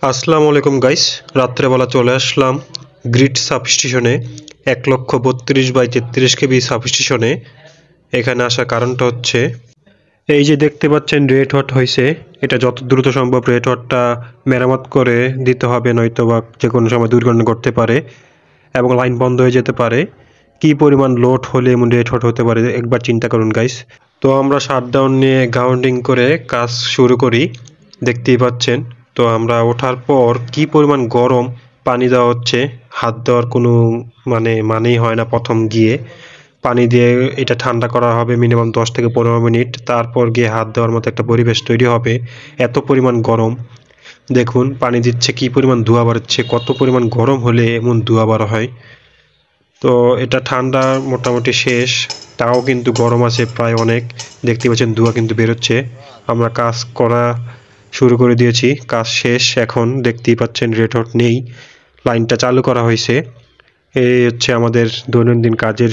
আসসালামু আলাইকুম গাইস, রাত্রেবেলা চলে আসলাম গ্রিড সাবস্টেশনে 1,32/33 কেবি সাবস্টেশনে। এখানে আসার কারণটা হচ্ছে এই যে দেখতে পাচ্ছেন রেড হট হয়েছে। এটা যত দ্রুত সম্ভব রেড হটটা মেরামত করে দিতে হবে, নয়তো বা যে কোনো সময় দুর্ঘটনা ঘটতে পারে এবং লাইন বন্ধ হয়ে যেতে পারে। কি পরিমাণ লোড হলে এমন রেড হট হতে পারে একবার চিন্তা করুন গাইস। তো আমরা শাটডাউন নিয়ে গ্রাউন্ডিং করে কাজ শুরু করি, দেখতেই পাচ্ছেন। তো আমরা ওঠার পর কি পরিমাণ গরম পানি দেওয়া হচ্ছে, হাত দেওয়ার কোনো মানেই হয় না। প্রথম গিয়ে পানি দিয়ে এটা ঠান্ডা করা হবে মিনিমাম 10 থেকে 15 মিনিট, তারপর গিয়ে হাত দেওয়ার মতো একটা পরিবেশ তৈরি হবে। এত পরিমাণ গরম, দেখুন পানি দিচ্ছে কি পরিমাণ ধোঁয়া বাড়ছে। কত পরিমাণ গরম হলে এমন ধোঁয়া বার হয়। তো এটা ঠান্ডা মোটামুটি শেষ, তাও কিন্তু গরম আছে প্রায় অনেক। দেখতে পাচ্ছেন ধোঁয়া কিন্তু বেরোচ্ছে। আমরা কাজ করা শুরু করে দিয়েছি, কাজ শেষ। এখন দেখতেই পাচ্ছেন রেড হট নেই, লাইনটা চালু করা হয়েছে। এই হচ্ছে আমাদের দৈনন্দিন কাজের